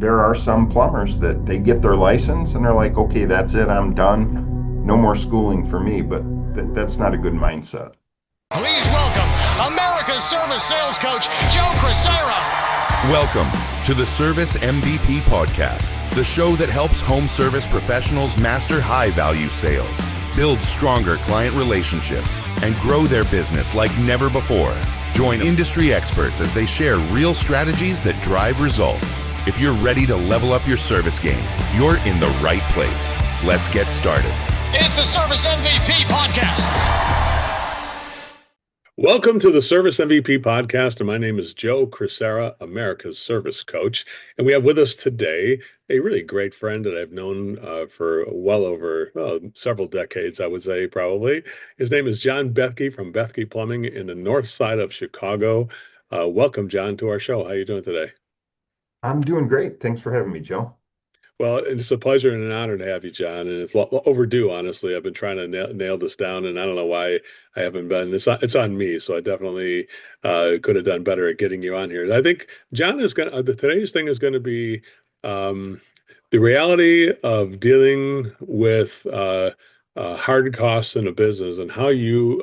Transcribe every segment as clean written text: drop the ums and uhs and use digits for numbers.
there are some plumbers that they get their license and they're like, okay, that's it, I'm done. No more schooling for me, but that's not a good mindset. Please welcome America's service sales coach, Joe Crisara. Welcome to the Service MVP Podcast, the show that helps home service professionals master high-value sales, build stronger client relationships, and grow their business like never before. Join industry experts as they share real strategies that drive results. If you're ready to level up your service game, you're in the right place. Let's get started. It's the Service MVP Podcast. Welcome to the Service MVP Podcast, and my name is Joe Crisara, America's service coach. And we have with us today a really great friend that I've known for well over several decades, I would say probably. His name is John Baethke from Baethke Plumbing in the north side of Chicago. Welcome, John, to our show. How are you doing today? I'm doing great. Thanks for having me, Joe. Well, it's a pleasure and an honor to have you, John, and it's overdue, honestly. I've been trying to nail this down, and I don't know why I haven't been. It's on me, so I definitely could have done better at getting you on here. I think John is going to, today's thing is going to be the reality of dealing with hard costs in a business and how you,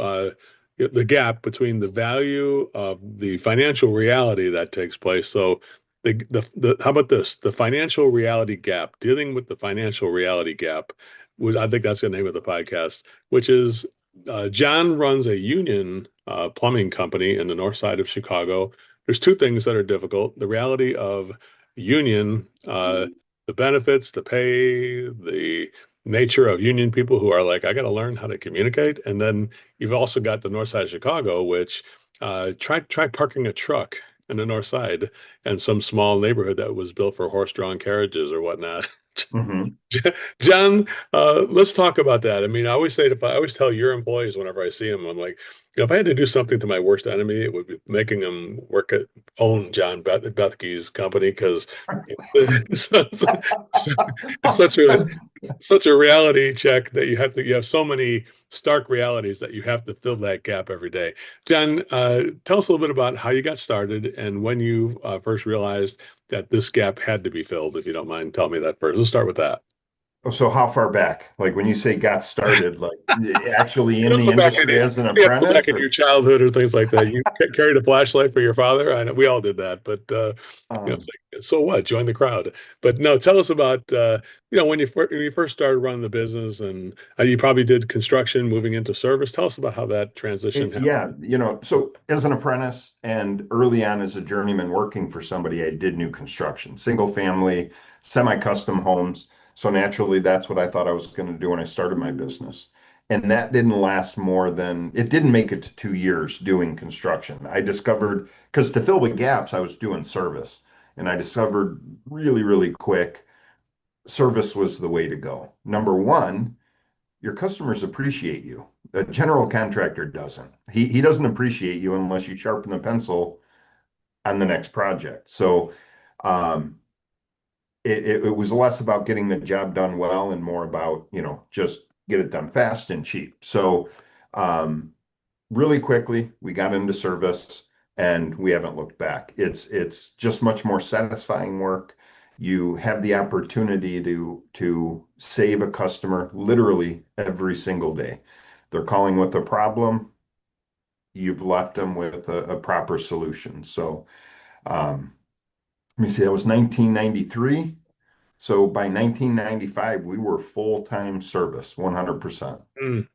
the gap between the value of the financial reality that takes place. So how about this? The financial reality gap, dealing with the financial reality gap, I think that's the name of the podcast, which is John runs a union plumbing company in the north side of Chicago. There's two things that are difficult: the reality of union, the benefits, the pay, the nature of union people who are like, I got to learn how to communicate. And then you've also got the north side of Chicago, which try parking a truck in the north side and some small neighborhood that was built for horse-drawn carriages or whatnot. Mm-hmm. John, let's talk about that. I mean, I always tell your employees whenever I see them, I'm like, if I had to do something to my worst enemy, it would be making them own John Baethke's company, because it's such a reality check that you have so many stark realities that you have to fill that gap every day. John, tell us a little bit about how you got started and when you first realized that this gap had to be filled, if you don't mind telling me that first. Let's start with that. So how far back? Like when you say got started, like actually in the industry as an You have to go apprentice? back in your childhood or things like that. You carried a flashlight for your father. I know we all did that, but it's like, so what? Join the crowd. But no, tell us about when you first started running the business, and you probably did construction, moving into service. Tell us about how that transition happened. Yeah, so as an apprentice and early on as a journeyman working for somebody, I did new construction, single family, semi-custom homes. So naturally, that's what I thought I was going to do when I started my business. And that didn't last it didn't make it to 2 years doing construction. I discovered, because to fill the gaps, I was doing service. And I discovered really, really quick, service was the way to go. Number one, your customers appreciate you. A general contractor doesn't. He doesn't appreciate you unless you sharpen the pencil on the next project. So, it was less about getting the job done well and more about, just get it done fast and cheap. So really quickly, we got into service and we haven't looked back. It's just much more satisfying work. You have the opportunity to save a customer literally every single day. They're calling with a problem. You've left them with a proper solution. So let me see, that was 1993. So by 1995, we were full-time service, 100%.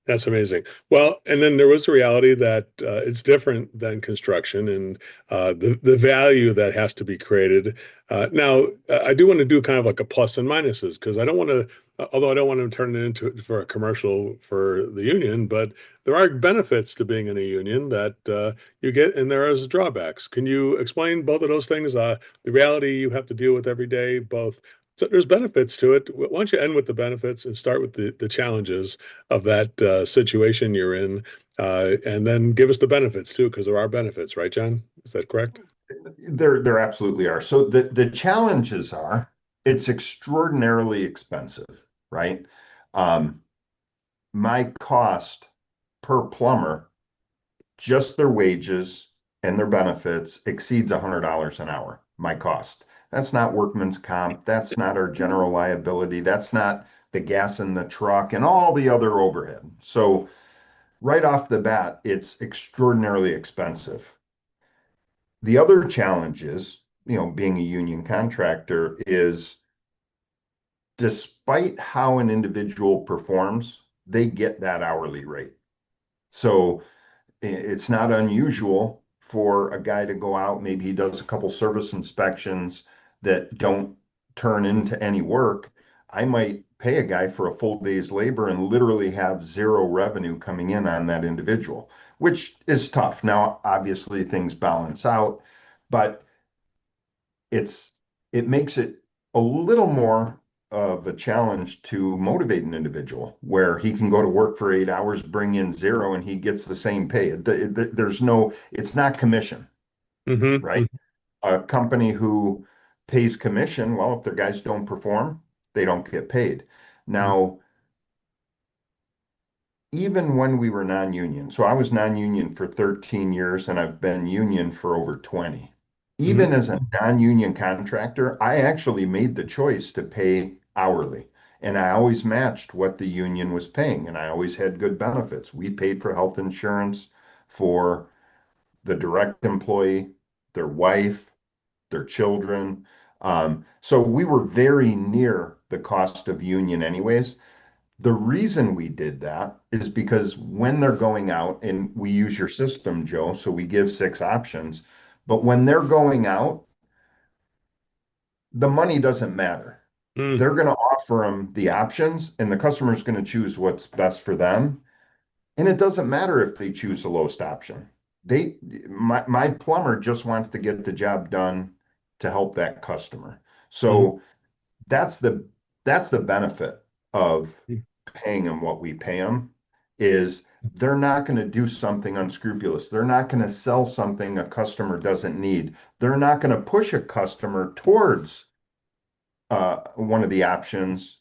That's amazing. Well, and then there was a reality that it's different than construction, and the value that has to be created. Now, I do want to do kind of like a plus and minuses, because I don't want to, although I don't want to turn it into for a commercial for the union, but there are benefits to being in a union that you get, and there is drawbacks. Can you explain both of those things? The reality you have to deal with every day, both. So there's benefits to it. Why don't you end with the benefits and start with the challenges of that situation you're in, and then give us the benefits too, because there are benefits, right, John? Is that correct? There absolutely are. So the challenges are, it's extraordinarily expensive, right? My cost per plumber, just their wages and their benefits, exceeds $100 an hour, my cost. That's not workman's comp. That's not our general liability. That's not the gas in the truck and all the other overhead. So right off the bat, it's extraordinarily expensive. The other challenge is, being a union contractor is despite how an individual performs, they get that hourly rate. So it's not unusual for a guy to go out, maybe he does a couple service inspections that don't turn into any work. I might pay a guy for a full day's labor and literally have zero revenue coming in on that individual, which is tough. Now, obviously, things balance out, but it's it makes it a little more of a challenge to motivate an individual where he can go to work for 8 hours, bring in zero, and he gets the same pay. It's not commission, right? A company who pays commission, well, if their guys don't perform, they don't get paid. Now, even when we were non-union, so I was non-union for 13 years and I've been union for over 20. Even as a non-union contractor, I actually made the choice to pay hourly. And I always matched what the union was paying, and I always had good benefits. We paid for health insurance for the direct employee, their wife, their children. So we were very near the cost of union anyways. The reason we did that is because when they're going out, and we use your system, Joe, so we give 6 options, but when they're going out, the money doesn't matter. They're going to offer them the options, and the customer's going to choose what's best for them. And it doesn't matter if they choose the lowest option. My plumber just wants to get the job done to help that customer. So that's the benefit of paying them what we pay them, is they're not going to do something unscrupulous. They're not going to sell something a customer doesn't need. They're not going to push a customer towards one of the options.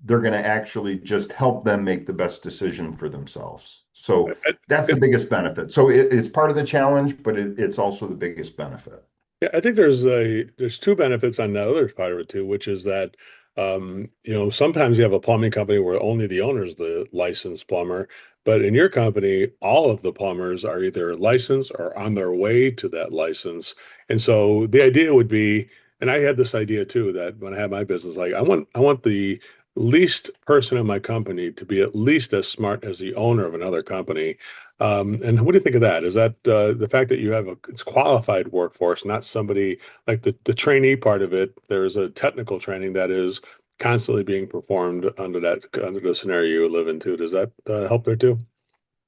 They're going to actually just help them make the best decision for themselves. So that's the biggest benefit. So it's part of the challenge, but it's also the biggest benefit. Yeah, I think there's two benefits on the other part of it too, which is that sometimes you have a plumbing company where only the owner is the licensed plumber, but in your company, all of the plumbers are either licensed or on their way to that license. And so the idea would be, and I had this idea too, that when I had my business, like I want the least person in my company to be at least as smart as the owner of another company. And what do you think of that? Is that the fact that you have it's qualified workforce, not somebody like the trainee part of it? There's a technical training that is constantly being performed under the scenario you live into. Does that help there too?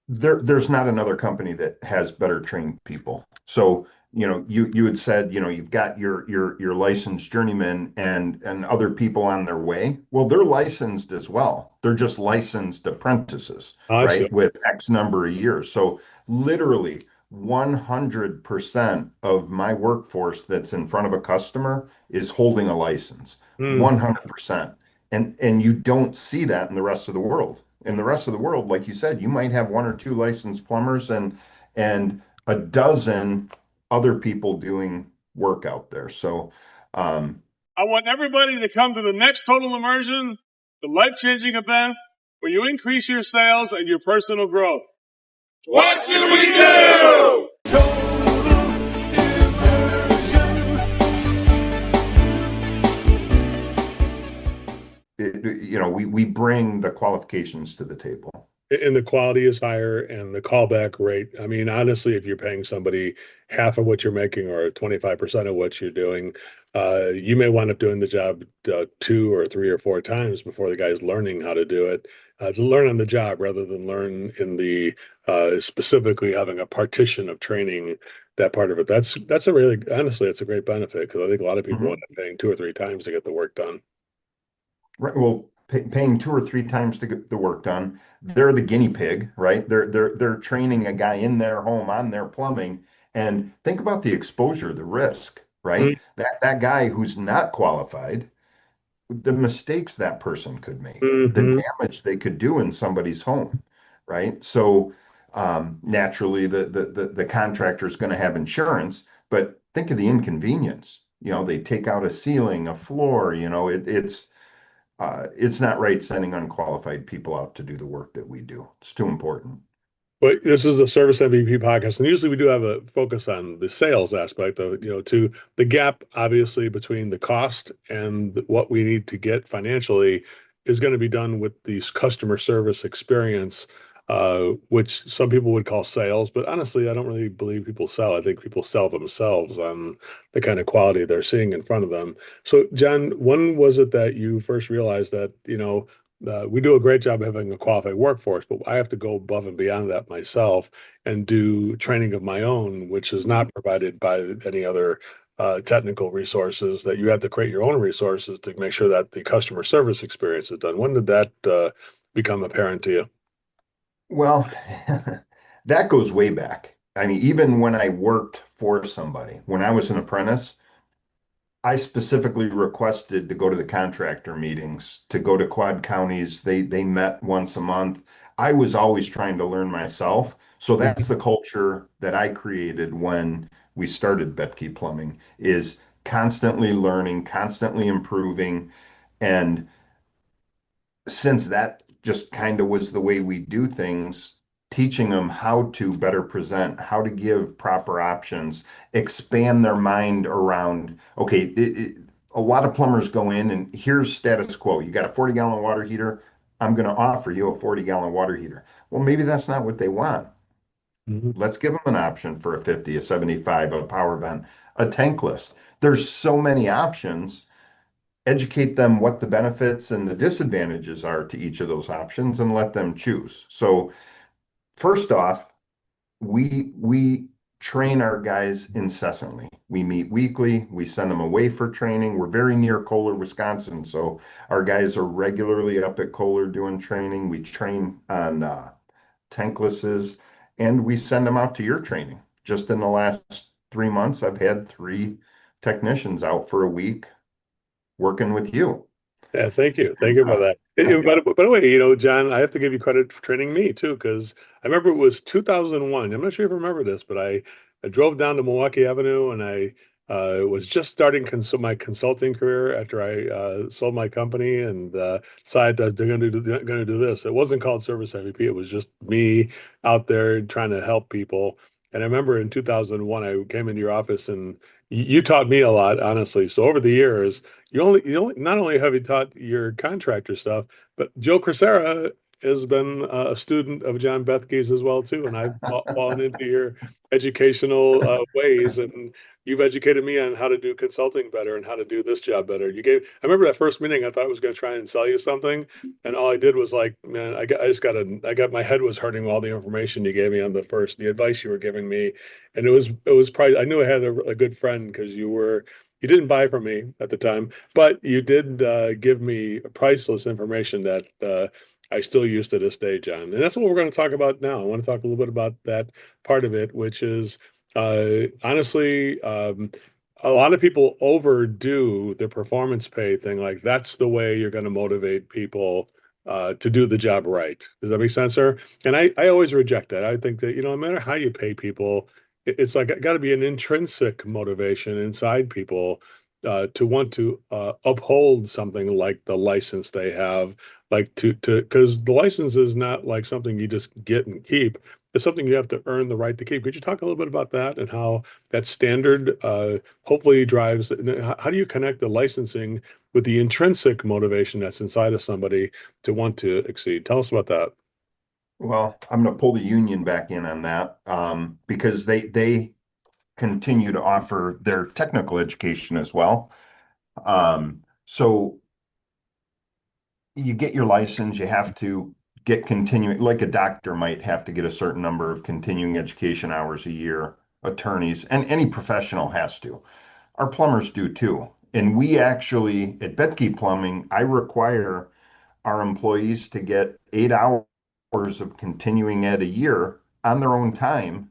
There's not another company that has better trained people. So, you had said, you've got your licensed journeyman and other people on their way. Well, they're licensed as well. They're just licensed apprentices, I see. right? With X number of years. So literally 100% of my workforce that's in front of a customer is holding a license. 100%. And you don't see that in the rest of the world. In the rest of the world, like you said, you might have one or two licensed plumbers and a dozen other people doing work out there. So I want everybody to come to the next Total Immersion, the life-changing event where you increase your sales and your personal growth. What should we do? we bring the qualifications to the table. And the quality is higher and the callback rate. I mean, honestly, if you're paying somebody half of what you're making or 25% of what you're doing, you may wind up doing the job 2 or 3 or 4 times before the guy's learning how to do it. To learn on the job rather than learn in the specifically having a partition of training, that part of it. That's a really, honestly, it's a great benefit because I think a lot of people wind up paying 2 or 3 times to get the work done. Right. Well, paying 2 or 3 times to get the work done, they're the guinea pig, right? They're training a guy in their home on their plumbing, and think about the exposure, the risk, right? That guy who's not qualified, the mistakes that person could make, the damage they could do in somebody's home, right? So naturally, the contractor is going to have insurance, but think of the inconvenience. They take out a ceiling, a floor, it's not right sending unqualified people out to do the work that we do. It's too important. But this is the Service MVP podcast, and usually we do have a focus on the sales aspect of, to the gap, obviously, between the cost and what we need to get financially is going to be done with these customer service experience, which some people would call sales. But honestly, I don't really believe people sell. I think people sell themselves on the kind of quality they're seeing in front of them. So, John, when was it that you first realized that, we do a great job of having a qualified workforce, but I have to go above and beyond that myself and do training of my own, which is not provided by any other technical resources, that you have to create your own resources to make sure that the customer service experience is done. When did that become apparent to you? Well, that goes way back. I mean, even when I worked for somebody, when I was an apprentice, I specifically requested to go to the contractor meetings, to go to quad counties. They met once a month. I was always trying to learn myself. So that's the culture that I created when we started Baethke Plumbing, is constantly learning, constantly improving. And since that just kind of was the way we do things, teaching them how to better present, how to give proper options, expand their mind around, okay, a lot of plumbers go in and here's status quo. You got a 40-gallon water heater. I'm going to offer you a 40-gallon water heater. Well, maybe that's not what they want. Mhm. Let's give them an option for a 50, a 75, a power vent, a tankless. There's so many options. Educate them what the benefits and the disadvantages are to each of those options and let them choose. So first off, we train our guys incessantly. We meet weekly, we send them away for training. We're very near Kohler, Wisconsin, so our guys are regularly up at Kohler doing training. We train on tanklesses, and we send them out to your training. Just in the last 3 months, I've had 3 technicians out for a week working with you. Yeah, thank you. Thank you for that. By the way, John, I have to give you credit for training me too, because I remember it was 2001. I'm not sure if you remember this, but I drove down to Milwaukee Avenue and I was just starting my consulting career after I sold my company and decided that they're going to do this. It wasn't called Service MVP. It was just me out there trying to help people. And I remember in 2001, I came into your office and you taught me a lot, honestly. So over the years, not only have you taught your contractor stuff, but Joe Crisara has been a student of John Baethke's as well too, and I've fallen into your educational ways, and you've educated me on how to do consulting better and how to do this job better. I remember that first meeting, I thought I was going to try and sell you something, and all I did was like, man, my head was hurting with all the information you gave me on the advice you were giving me, and it was probably, I knew I had a good friend because you didn't buy from me at the time, but you did give me priceless information that I still use to this day, John. And that's what we're going to talk about now. I want to talk a little bit about that part of it, which is honestly, a lot of people overdo the performance pay thing. Like that's the way you're going to motivate people to do the job right. Does that make sense, sir? And I always reject that. I think that, no matter how you pay people, it's like got to be an intrinsic motivation inside people to want to uphold something like the license they have, like because the license is not like something you just get and keep. It's something you have to earn the right to keep. Could you talk a little bit about that and how that standard hopefully drives? How do you connect the licensing with the intrinsic motivation that's inside of somebody to want to exceed? Tell us about that. Well, I'm going to pull the union back in on that because they continue to offer their technical education as well. So you get your license, you have to get continuing, like a doctor might have to get a certain number of continuing education hours a year, attorneys, and any professional has to. Our plumbers do too. And we actually, at Baethke Plumbing, I require our employees to get 8 hours of continuing ed a year on their own time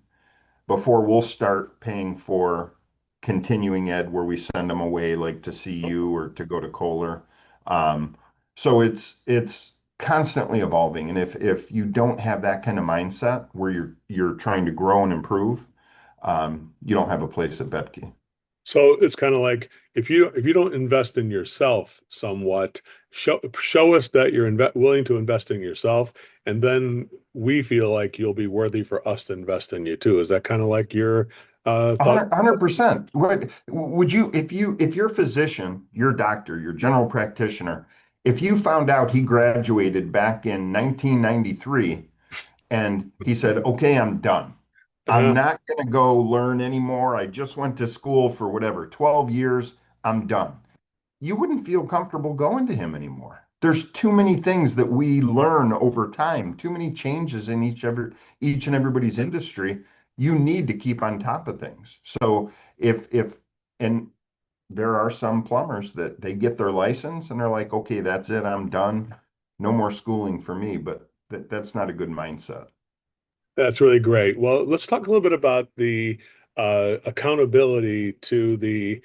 before we'll start paying for continuing ed where we send them away like to CU or to go to Kohler. So it's constantly evolving. And if you don't have that kind of mindset where you're trying to grow and improve, you don't have a place at Baethke. So it's kind of like if you don't invest in yourself somewhat, show us that you're willing to invest in yourself, and then we feel like you'll be worthy for us to invest in you too. Is that kind of like your thought? 100%. Would you, if your physician, your doctor, your general practitioner, if you found out he graduated back in 1993 and he said, okay, I'm done. I'm Uh-huh. not going to go learn anymore. I just went to school for whatever, 12 years. I'm done. You wouldn't feel comfortable going to him anymore. There's too many things that we learn over time, too many changes in each and everybody's industry. You need to keep on top of things. So if and there are some plumbers that they get their license and they're like, okay, that's it, I'm done. No more schooling for me, but that's not a good mindset. That's really great. Well, let's talk a little bit about the accountability to the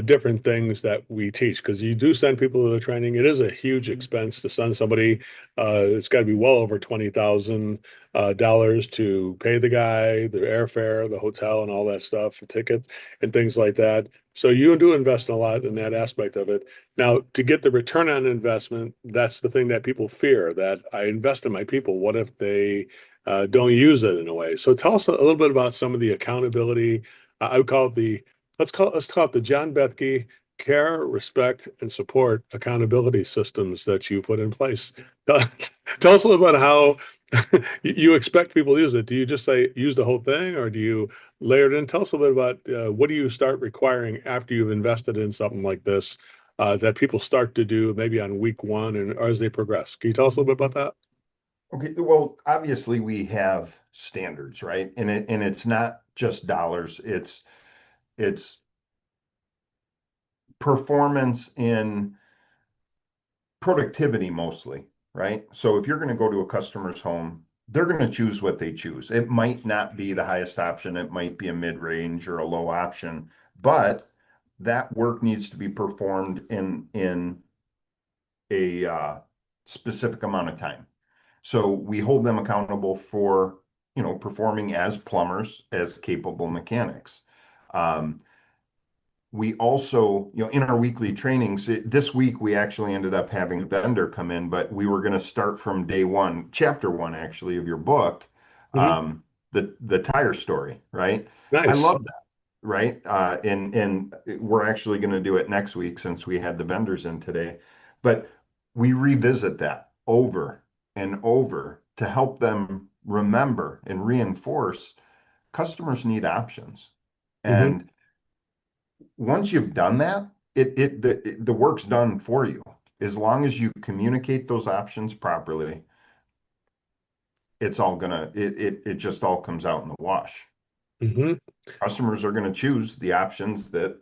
different things that we teach, because you do send people to the training. It is a huge expense to send somebody. It's got to be well over $20,000 to pay the guy, the airfare, the hotel, and all that stuff, the ticket, and things like that. So you do invest a lot in that aspect of it. Now, to get the return on investment, that's the thing that people fear, that I invest in my people. What if they don't use it in a way? So tell us a little bit about some of the accountability. I would call it the let's call it the John Baethke care, respect, and support accountability systems that you put in place. Tell, tell us a little about how you expect people to use it. Do you just say use the whole thing, or do you layer it in? Tell us a little bit about what do you start requiring after you've invested in something like this, that people start to do maybe on week one and or as they progress. Can you tell us a little bit about that? Okay, well, obviously we have standards, right? And it's not just dollars, it's performance in productivity mostly, right? So if you're going to go to a customer's home, they're going to choose what they choose. It might not be the highest option, it might be a mid-range or a low option, but that work needs to be performed in a specific amount of time. So we hold them accountable for, performing as plumbers, as capable mechanics. Um, we also, in our weekly trainings, this week we actually ended up having a vendor come in, but we were going to start from day one, chapter one, actually, of your book, Hmm. the tire story, right? I Nice. love that, right? And we're actually going to do it next week since we had the vendors in today. But we revisit that over and over to help them remember and reinforce customers need options. Hmm. And once you've done that, the work's done for you. As long as you communicate those options properly, it's all gonna it just all comes out in the wash. Hmm. Customers are gonna choose the options that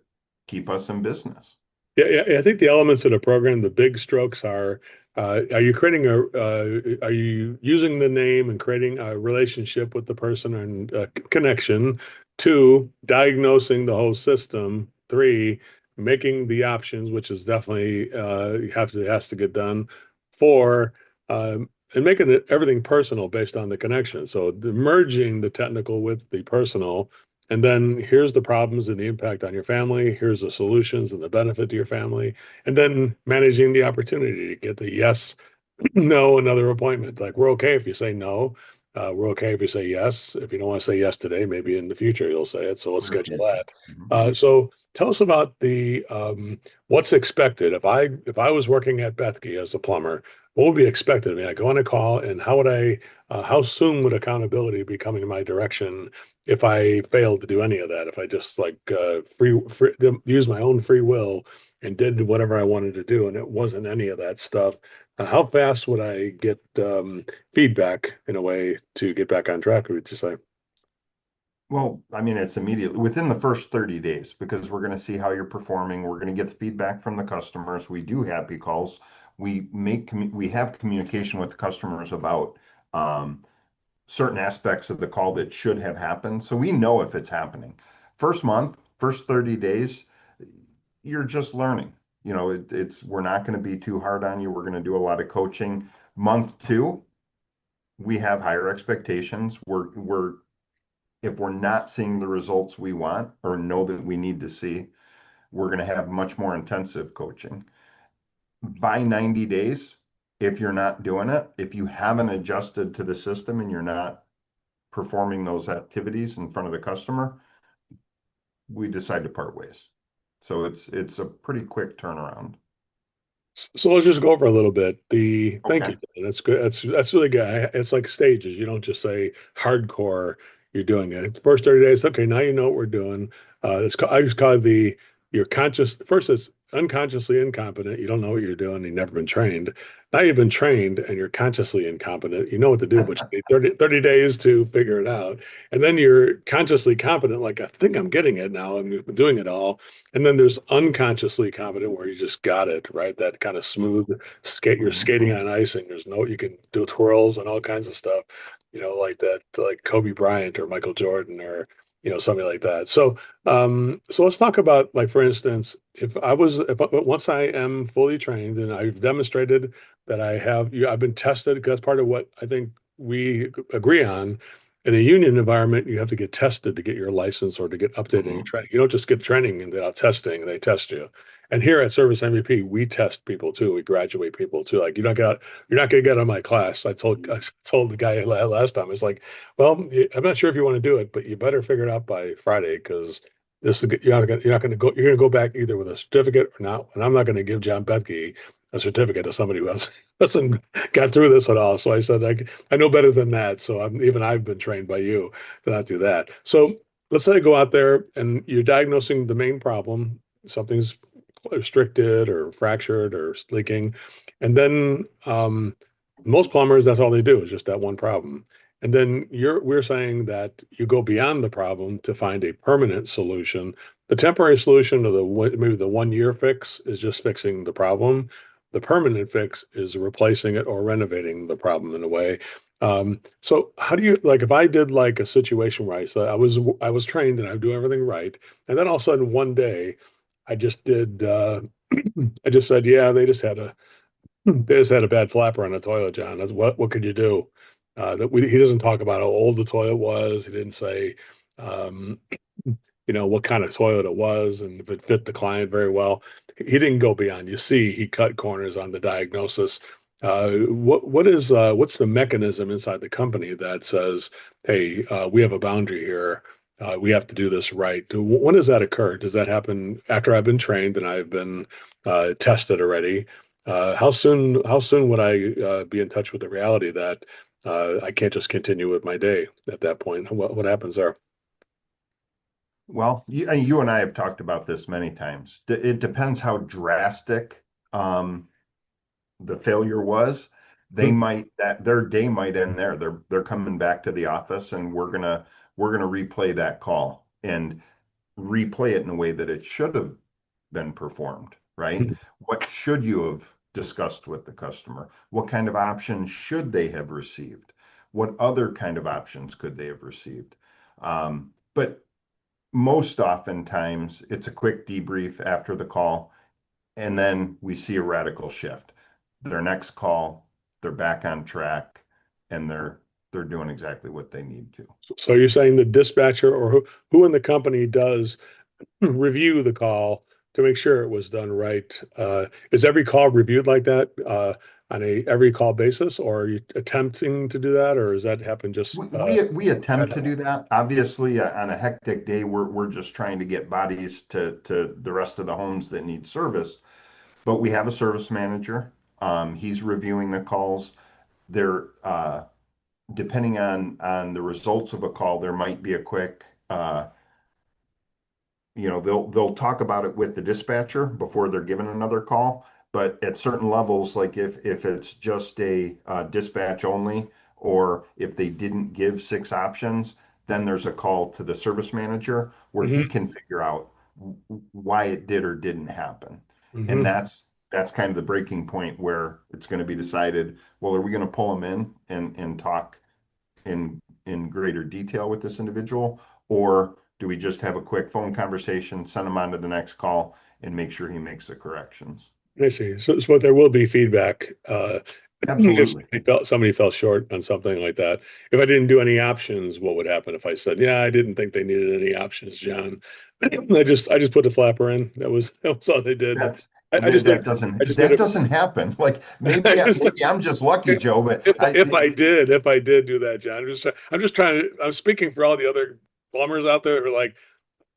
keep us in business. Yeah, I think the elements of the program, the big strokes are you creating are you using the name and creating a relationship with the person and a connection? Two, diagnosing the whole system. Three, making the options, which is definitely has to get done. Four, and making everything personal based on the connection. So merging the technical with the personal, and then here's the problems and the impact on your family. Here's the solutions and the benefit to your family. And then managing the opportunity to get the yes, no, another appointment. Like we're okay if you say no. We're okay if you say yes. If you don't want to say yes today, maybe in the future you'll say it. So let's In the schedule future. that. Mhm. So tell us about the what's expected. If I was working at Baethke as a plumber, what would be expected of me? I go on a call, and how soon would accountability be coming in my direction if I failed to do any of that? If I just like free use my own free will and did whatever I wanted to do, and it wasn't any of that stuff, how fast would I get feedback in a way to get back on track? Would you say? Well, I mean, it's immediately within the first 30 days because we're going to see how you're performing. We're going to get the feedback from the customers. We do happy calls. We have communication with the customers about um, certain aspects of the call that should have happened. So we know if it's happening. First month, first 30 days, you're just learning. We're not going to be too hard on you. We're going to do a lot of coaching. Month two, we have higher expectations. We're if we're not seeing the results we want or know that we need to see, we're going to have much more intensive coaching. By 90 days, if you're not doing it, if you haven't adjusted to the system and you're not performing those activities in front of the customer, we decide to part ways. So it's a pretty quick turnaround. So let's just go over a little bit. Thank Okay. you. That's good. That's really good. It's like stages. You don't just say hardcore. You're doing it. It's the first 30 days. Okay, now you know what we're doing. I just call it you're conscious. First, it's unconsciously incompetent. You don't know what you're doing. You've never been trained. Now you've been trained and you're consciously incompetent. You know what to do, but you need 30 days to figure it out. And then you're consciously competent. Like, I think I'm getting it now. I'm doing it all. And then there's unconsciously competent where you just got it, right? That kind of smooth skate, you're skating on ice and you can do twirls and all kinds of stuff, like that, like Kobe Bryant or Michael Jordan or, something like that. So let's talk about, like, for instance, if once I am fully trained and I've demonstrated that I've been tested, because that's part of what I think we agree on. In a union environment, you have to get tested to get your license or to get updated in your training. You don't just get training and without testing, they test you. And here at Service MVP, we test people too. We graduate people too. Like, you're not going to get on my class. I told the guy last time, it's like, well, I'm not sure if you want to do it, but you better figure it out by Friday, because you're not going to go. You're going to go back either with a certificate or not. And I'm not going to give John Baethke a certificate to somebody who hasn't got through this at all. So I said, I know better than that. So I've been trained by you to not do that. So let's say I go out there and you're diagnosing the main problem. Something's restricted or fractured or leaking. And then most plumbers, that's all they do is just that one problem. And then we're saying that you go beyond the problem to find a permanent solution. The temporary solution, or maybe the 1 year fix, is just fixing the problem. The permanent fix is replacing it or renovating the problem in a way. So how do you, like, if I did like a situation where I was trained and I do everything right, and then all of a sudden one day I just did, I just said, yeah, they just had a bad flapper on the toilet, John. What could you do? He doesn't talk about how old the toilet was. He didn't say, um, what kind of toilet it was and if it fit the client very well. He didn't go beyond. You see, he cut corners on the diagnosis. What's the mechanism inside the company that says, hey, we have a boundary here. We have to do this right. When does that occur? Does that happen after I've been trained and I've been tested already? How soon would I be in touch with the reality that I can't just continue with my day at that point? What happens there? Well, you and I have talked about this many times. It depends how drastic the failure was. Their day might end there. They're coming back to the office, and we're gonna replay that call and replay it in a way that it should have been performed, right? What should you have discussed with the customer? What kind of options should they have received? What other kind of options could they have received? But most oftentimes it's a quick debrief after the call, and then we see a radical shift. Their next call, they're back on track, and they're doing exactly what they need to. So you're saying the dispatcher or who in the company does review the call to make sure it was done right? Is every call reviewed like that on a every call basis, or are you attempting to do that, or does that happen just? We attempt to do that. Obviously, on a hectic day, we're just trying to get bodies to the rest of the homes that need service. But we have a service manager. He's reviewing the calls. They're depending on the results of a call, there might be a quick they'll talk about it with the dispatcher before they're given another call. But at certain levels, like if it's just a dispatch only, or if they didn't give 6 options, then there's a call to the service manager where he can figure out why it did or didn't happen. And that's kind of the breaking point where it's going to be decided, well, are we going to pull them in and talk in greater detail with this individual, or do we just have a quick phone conversation, send him on to the next call, and make sure he makes the corrections? I see. So there will be feedback If Absolutely. somebody fell short on something like that, if I didn't do any options, what would happen if I said, "Yeah, I didn't think they needed any options, John. I just put the flapper in. That was all they did. That's I just did I just did that it. doesn't happen. Like I maybe just maybe I'm just lucky, Joe, but if I did do that, John, I'm just trying to. I'm speaking for all the other plumbers out there who are like,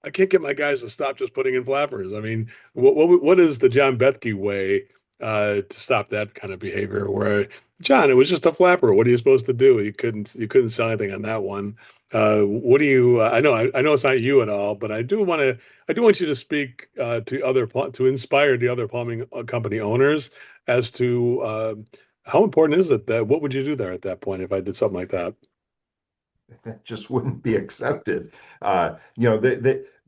I can't get my guys to stop just putting in flappers. I mean, what is the John Baethke way to stop that kind of behavior? Where John, it was just a flapper. What are you supposed to do? You couldn't sell anything on that one. What do you? I know it's not you at all, but I do want you to speak to inspire the other plumbing company owners as to how important is it that what would you do there at that point if I did something like that? that just wouldn't be accepted.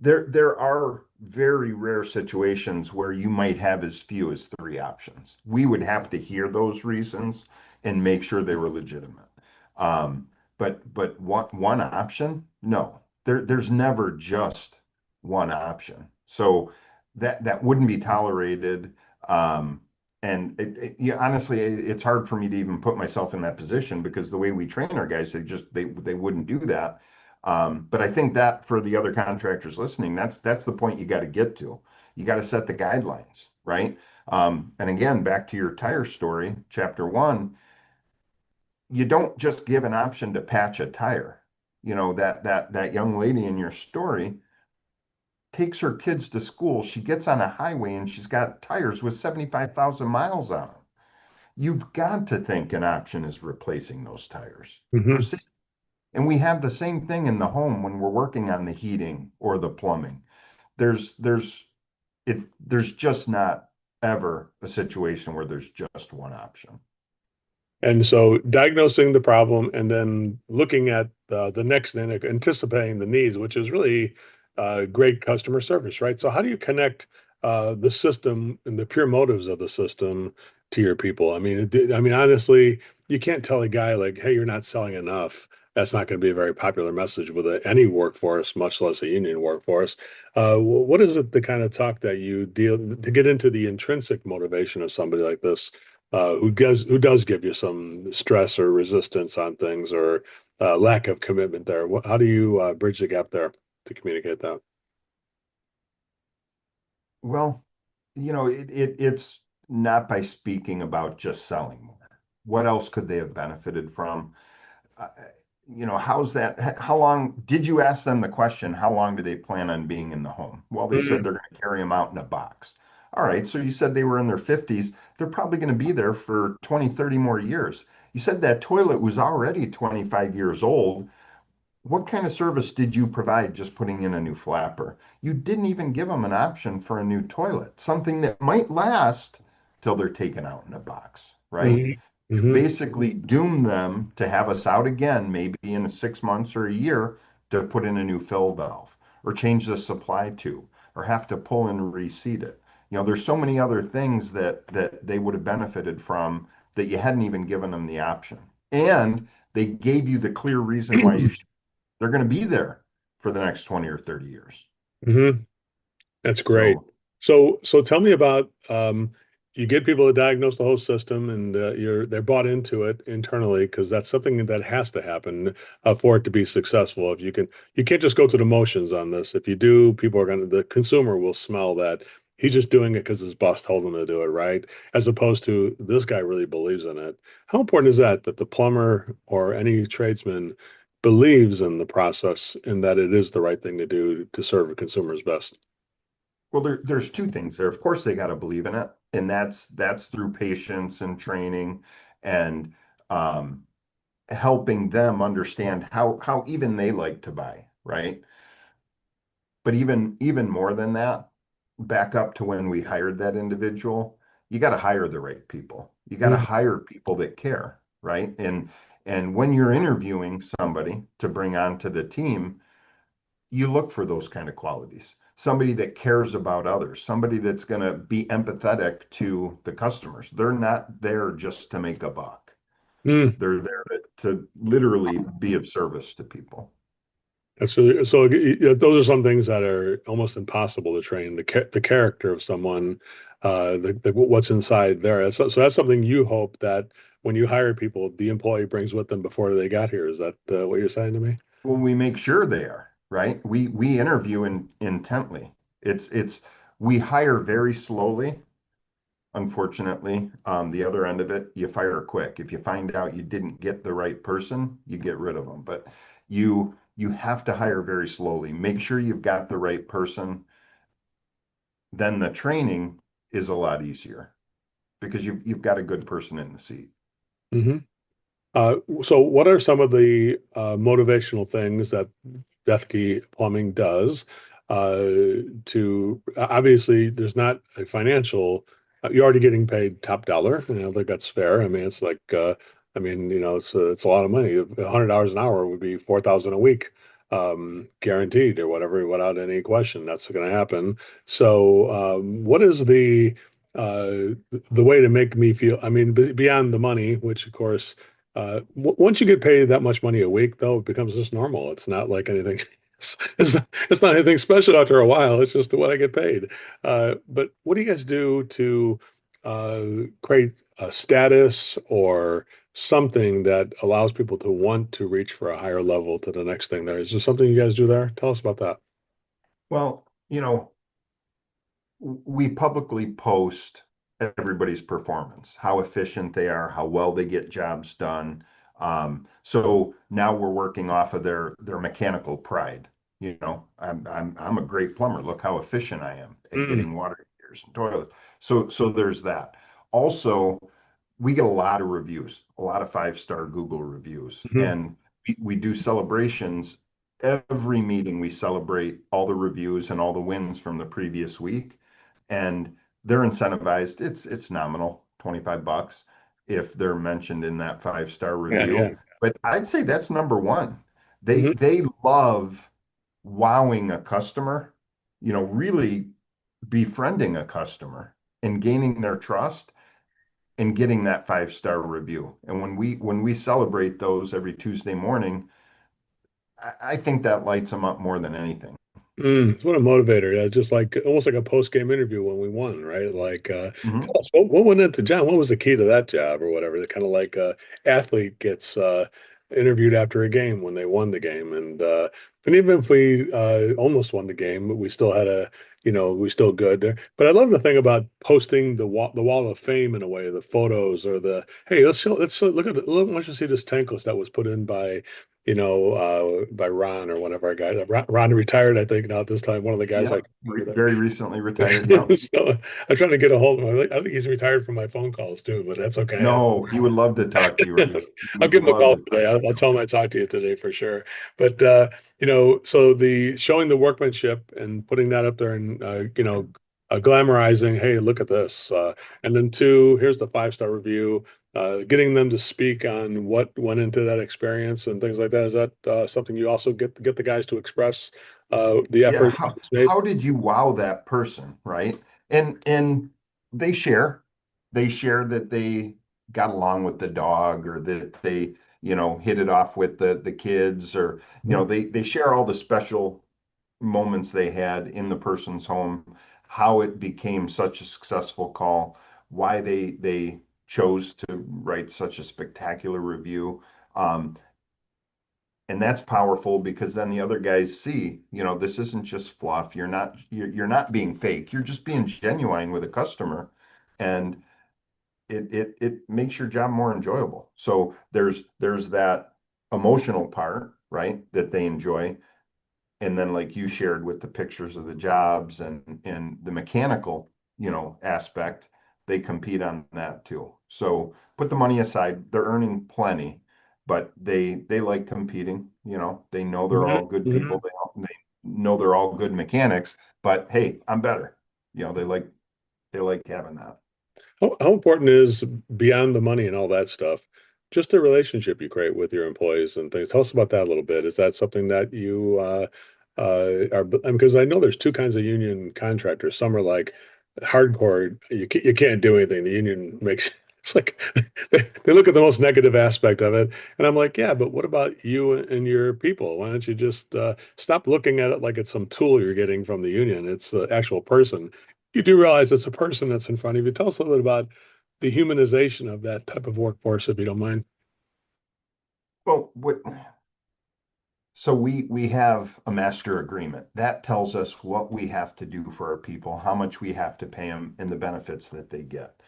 There are very rare situations where you might have as few as three options. We would have to hear those reasons and make sure they were legitimate. Um, but one option? No, there's never just one option. So that wouldn't be tolerated. Um, and honestly, it's hard for me to even put myself in that position because the way we train our guys, they wouldn't do that. But I think that for the other contractors listening, that's the point you got to get to. You got to set the guidelines, right? And again, back to your tire story, chapter one, you don't just give an option to patch a tire. That young lady in your story takes her kids to school. She gets on a highway and she's got tires with 75,000 miles on them. You've got to think an option is replacing those tires for Hmm. safety. And we have the same thing in the home when we're working on the heating or the plumbing. There's just not ever a situation where there's just one option. And so diagnosing the problem and then looking at the next thing, like anticipating the needs, which is really great customer service, right? So how do you connect the system and the pure motives of the system to your people? I mean, honestly, you can't tell a guy like, "Hey, you're not selling enough." That's not going to be a very popular message with any workforce, much less a union workforce. What is it the kind of talk that you deal to get into the intrinsic motivation of somebody like this? Who does give you some stress or resistance on things or lack of commitment there? How do you bridge the gap there to communicate that? Well, it's not by speaking about just selling more. What else could they have benefited from? Uh, how's that? How long did you ask them the question? How long do they plan on being in the home? Well, they said Mhm. they're going to carry them out in a box. All right. So you said they were in their 50s. They're probably going to be there for 20, 30 more years. You said that toilet was already 25 years old. What kind of service did you provide just putting in a new flapper? You didn't even give them an option for a new toilet, something that might last till they're taken out in a box, right? Mhm. You Mhm. basically doom them to have us out again, maybe in 6 months or a year, to put in a new fill valve or change the supply tube or have to pull and reseat it. There's so many other things that they would have benefited from that you hadn't even given them the option. And they gave you the clear reason why they're going to be there for the next 20 or 30 years. Mhm. That's great. So, So tell me about you get people to diagnose the whole system and they're bought into it internally because that's something that has to happen for it to be successful. If you can't just go through the motions on this. If you do, the consumer will smell that he's just doing it because his boss told him to do it, right? As opposed to this guy really believes in it. How important is that the plumber or any tradesman believes in the process and that it is the right thing to do to serve a consumer's best? well, there's two things there. Of course, they got to believe in it, and that's through patience and training and um, helping them understand how even they like to buy, right? But even more than that, back up to when we hired that individual, you got to hire the right people. You got to hire people that care, right? And when you're interviewing somebody to bring onto the team, you look for those kind of qualities. Somebody that cares about others, somebody that's going to be empathetic to the customers. They're not there just to make a buck. Mm. They're there to literally be of service to people. So those are some things that are almost impossible to train. The character of someone, what's inside there. So that's something you hope that when you hire people, the employee brings with them before they got here. Is that what you're saying to me? Well, we make sure they are, right? We interview intently. It's we hire very slowly. Unfortunately, the other end of it, you fire quick. If you find out you didn't get the right person, you get rid of them. But you have to hire very slowly. Make sure you've got the right person. Then the training is a lot easier because you've got a good person in the seat. Hmm. So what are some of the motivational things that Baethke Plumbing does to obviously there's not a financial you're already getting paid top dollar, and I think that's fair. I mean, it's like I mean, it's a lot of money. $100 an hour would be 4,000 a week, guaranteed or whatever, without any question. That's going to happen. So, what is the way to make me feel? I mean, beyond the money, which of course once you get paid that much money a week, though, it becomes just normal. It's not like anything. It's not anything special after a while. It's just what I get paid. But what do you guys do to create a status or something that allows people to want to reach for a higher level to the next thing? There is there something you guys do there? Tell us about that. Well, we publicly post everybody's performance, how efficient they are, how well they get jobs done. So now we're working off of their mechanical pride. I'm a great plumber. Look how efficient I am at Mm. getting water heaters and toilets. So there's that. Also, we get a lot of reviews, a lot of 5-star Google reviews, Mhm. and we do celebrations. Every meeting we celebrate all the reviews and all the wins from the previous week, and they're incentivized. It's nominal, $25 if they're mentioned in that 5-star Yeah, yeah. review. But I'd say that's number one. They Mhm. they love wowing a customer, really befriending a customer and gaining their trust and getting that 5-star review. And when we celebrate those every Tuesday morning, I think that lights them up more than anything. Mm, what a motivator. Yeah, just like almost like a post-game interview when we won, right? Like, tell Mhm. us what went into John, what was the key to that job or whatever? The kind of like athlete gets interviewed after a game when they won the game. And even if we almost won the game, we still had we still good. But I love the thing about posting the wall of fame in a way, the photos or hey, look at it. Look, I want you to see this tank list that was put in by Ron or one of our guys. Ron retired, I think, now at this time. One of the guys Yeah, I remember very recently retired. Yeah. that. So I'm trying to get a hold of him. I think he's retired from my phone calls too, but that's okay. No, he would love to talk to you, Ron. He I'll would give him a love call to today. talk to I'll you. tell him I talked to you today for sure. But so the showing the workmanship and putting that up there and glamorizing, hey, look at this. And then two, here's the 5-star review. Getting them to speak on what went into that experience and things like that. Is that something you also get the guys to express the Yeah, effort how that's made? how did you wow that person, right? And they share. They share that they got along with the dog or that they, hit it off with the kids or, they share all the special moments they had in the person's home, how it became such a successful call, why they chose to write such a spectacular review. Um, and that's powerful because then the other guys see, this isn't just fluff. You're not being fake. You're just being genuine with a customer, and it makes your job more enjoyable. So there's that emotional part, right, that they enjoy, and then like you shared with the pictures of the jobs and the mechanical, aspect, they compete on that too. So put the money aside, they're earning plenty, but they like competing. They know they're Mhm, all good mhm. people. They know they're all good mechanics, but hey, I'm better. They like having that. How important is beyond the money and all that stuff, just the relationship you create with your employees and things? Tell us about that a little bit. Is that something that you are? Because I know there's two kinds of union contractors. Some are like hardcore. You can't do anything. The union makes it's like they look at the most negative aspect of it, and I'm like, yeah, but what about you and your people? Why don't you just stop looking at it like it's some tool you're getting from the union? It's the actual person. You do realize it's a person that's in front of you. Tell us a little bit about the humanization of that type of workforce, if you don't mind. Well, so we have a master agreement that tells us what we have to do for our people, how much we have to pay them, and the benefits that they get.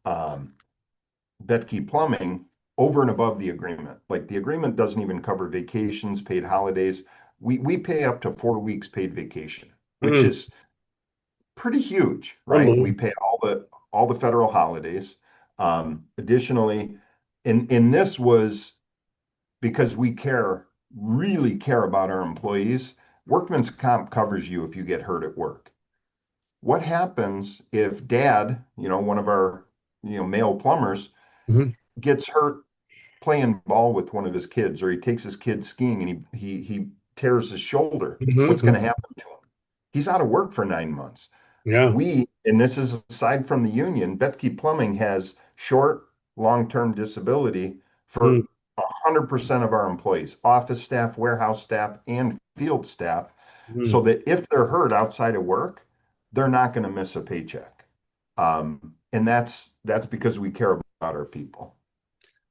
Baethke Plumbing, over and above the agreement, like the agreement doesn't even cover vacations, paid holidays. We pay up to 4 weeks paid vacation, which is pretty huge, right? We pay all the federal holidays. Additionally, in this was because we really care about our employees. Workman's comp covers you if you get hurt at work. What happens if dad, one of our, male plumbers gets hurt playing ball with one of his kids, or he takes his kid skiing and he tears his shoulder? What's going to happen to him? He's out of work for 9 months. Yeah. And this is aside from the union, Baethke Plumbing has short, long-term disability for 100% of our employees, office staff, warehouse staff, and field staff, so that if they're hurt outside of work, they're not going to miss a paycheck. And that's because we care about our people.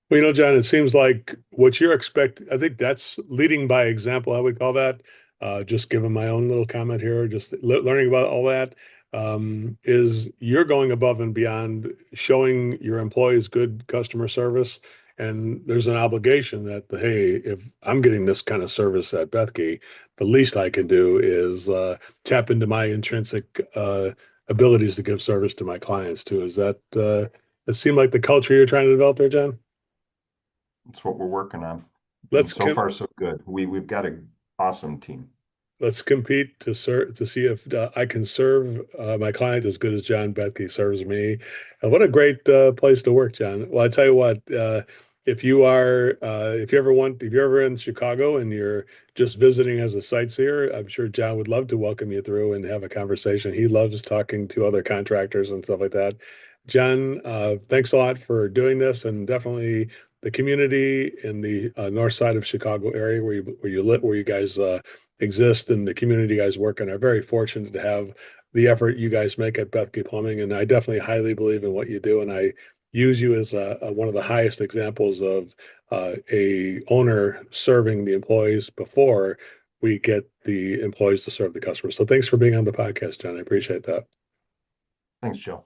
Well, John, it seems like what you're expecting, I think that's leading by example, I would call that. Just giving my own little comment here, just learning about all that, is you're going above and beyond showing your employees good customer service. And there's an obligation that, hey, if I'm getting this kind of service at Baethke, the least I can do is tap into my intrinsic abilities to give service to my clients too. Is that, it seemed like the culture you're trying to develop there, John? That's what we're working on. So far, so good. We've got an awesome team. Let's compete to see if I can serve my client as good as John Baethke serves me. What a great place to work, John. Well, I tell you what, if you're ever in Chicago and you're just visiting as a sightseer, I'm sure John would love to welcome you through and have a conversation. He loves talking to other contractors and stuff like that. John, thanks a lot for doing this, and definitely the community in the north side of Chicago area where you guys exist, and the community you guys work in are very fortunate to have the effort you guys make at Baethke Plumbing. And I definitely highly believe in what you do, and I use you as one of the highest examples of a owner serving the employees before we get the employees to serve the customers. So thanks for being on the podcast, John. I appreciate that. Thanks, Joe.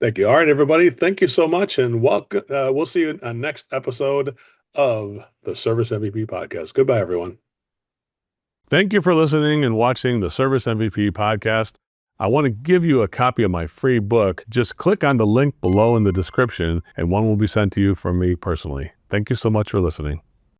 Thank you. All right, everybody. Thank you so much, and welcome. We'll see you on next episode of the Service MVP podcast. Goodbye, everyone. Thank you for listening and watching the Service MVP podcast. I want to give you a copy of my free book. Just click on the link below in the description, and one will be sent to you from me personally. Thank you so much for listening.